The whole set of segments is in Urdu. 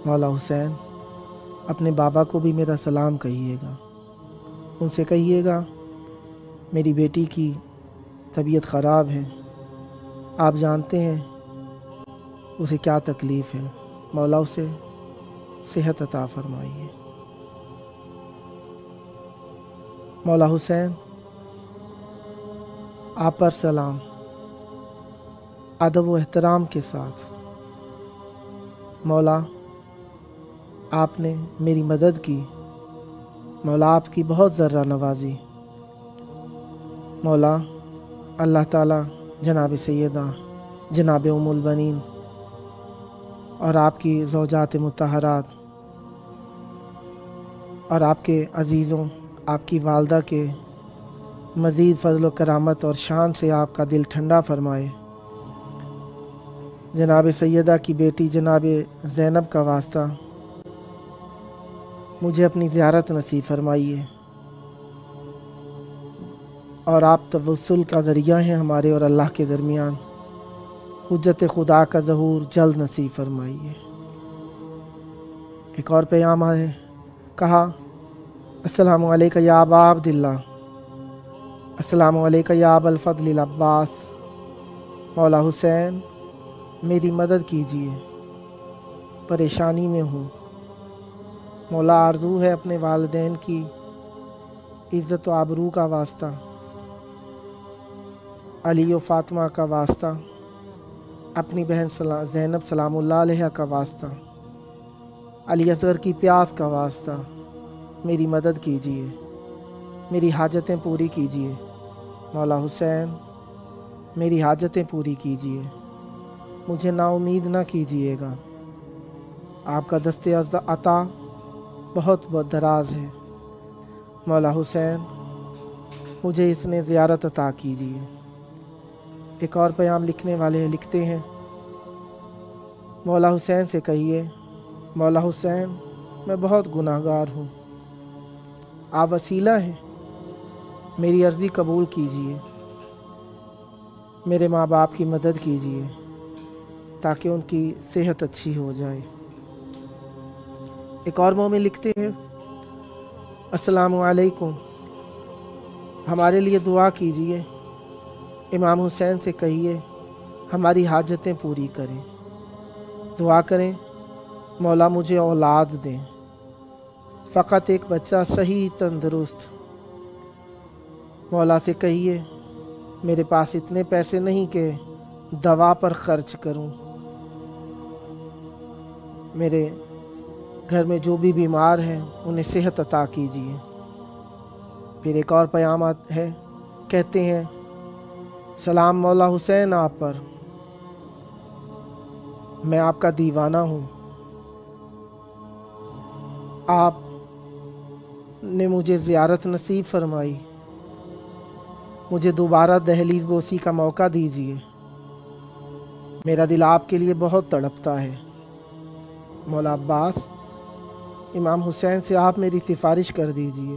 مولا حسین اپنے بابا کو بھی میرا سلام کہیے گا، ان سے کہیے گا میری بیٹی کی طبیعت خراب ہے، آپ جانتے ہیں اسے کیا تکلیف ہے، مولا اسے صحت عطا فرمائیے۔ مولا حسین آپ پر سلام، ادب و احترام کے ساتھ۔ مولا آپ نے میری مدد کی، مولا آپ کی بہت ذرہ نوازی۔ مولا اللہ تعالیٰ جناب سیدہ جناب ام البنین اور آپ کی زوجات مطہرات اور آپ کے عزیزوں، آپ کی والدہ کے مزید فضل و کرامت اور شان سے آپ کا دل ٹھنڈا فرمائے۔ جناب سیدہ کی بیٹی جناب زینب کا واسطہ مجھے اپنی زیارت نصیب فرمائیے، اور آپ توسل کا ذریعہ ہیں ہمارے اور اللہ کے درمیان، حجت خدا کا ظہور جلد نصیب فرمائیے۔ ایک اور پیغام ہے، کہا السلام علیکم یا ابا عبداللہ، السلام علیکم یا ابا الفضل العباس۔ مولا حسین میری مدد کیجیے، پریشانی میں ہوں۔ مولا آرزو ہے اپنے والدین کی عزت و آبرو کا واسطہ، علی و فاطمہ کا واسطہ، اپنی بہن زینب سلام اللہ علیہ کا واسطہ، علی اصغر کی پیاس کا واسطہ میری مدد کیجیے، میری حاجتیں پوری کیجیے۔ مولا حسین میری حاجتیں پوری کیجیے، مجھے نا امید نہ کیجیے گا، آپ کا دست عطا بہت دراز ہے۔ مولا حسین مجھے اس نے زیارت عطا کیجیے۔ ایک اور پیغام لکھنے والے لکھتے ہیں، مولا حسین سے کہیے، مولا حسین میں بہت گناہ گار ہوں، آپ وسیلہ ہیں، میری عرضی قبول کیجیے، میرے ماں باپ کی مدد کیجیے تاکہ ان کی صحت اچھی ہو جائے۔ ایک اور مومن لکھتے ہیں، السلام علیکم، ہمارے لیے دعا کیجیے، امام حسین سے کہیے ہماری حاجتیں پوری کریں، دعا کریں مولا مجھے اولاد دیں، فقط ایک بچہ صحیح تندرست۔ مولا سے کہیے میرے پاس اتنے پیسے نہیں کہ دوا پر خرچ کروں، میرے گھر میں جو بھی بیمار ہیں انہیں صحت عطا کیجیے۔ پھر ایک اور پیغام ہے، کہتے ہیں سلام مولا حسین آپ پر، میں آپ کا دیوانہ ہوں، آپ نے مجھے زیارت نصیب فرمائی، مجھے دوبارہ دہلیز بوسی کا موقع دیجیے، میرا دل آپ کے لیے بہت تڑپتا ہے۔ مولا عباس امام حسین سے آپ میری سفارش کر دیجیے۔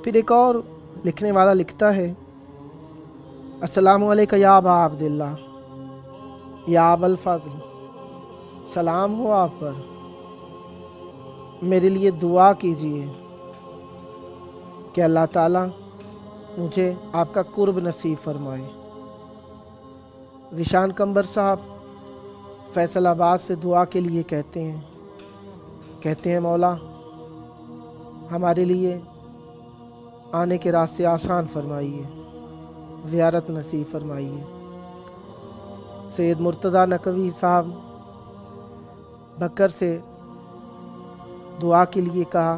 پھر ایک اور لکھنے والا لکھتا ہے، السلام علیکم یا ابا عبداللہ یا ابا الفضل، سلام ہو آپ پر، میرے لیے دعا کیجیے کہ اللہ تعالیٰ مجھے آپ کا قرب نصیب فرمائے۔ ذیشان قمبر صاحب فیصل آباد سے دعا کے لیے کہتے ہیں مولا ہمارے لیے آنے کے راستے آسان فرمائیے، زیارت نصیب فرمائیے۔ سید مرتضیٰ نقوی صاحب بکر سے دعا کے لیے کہا،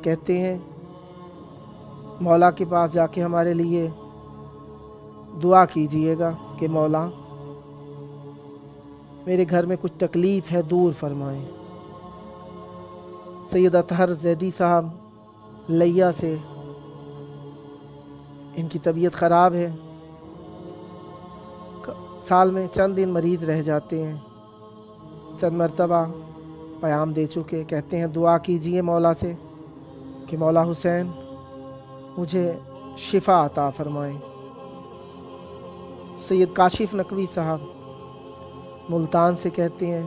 کہتے ہیں مولا کے پاس جا کے ہمارے لیے دعا کیجیے گا کہ مولا میرے گھر میں کچھ تکلیف ہے دور فرمائیں۔ سید اطہر زیدی صاحب لیا سے، ان کی طبیعت خراب ہے، سال میں چند دن مریض رہ جاتے ہیں، چند مرتبہ پیام دے چکے، کہتے ہیں دعا کیجیے مولا سے کہ مولا حسین مجھے شفا عطا فرمائیں۔ سید کاشف نقوی صاحب ملتان سے کہتے ہیں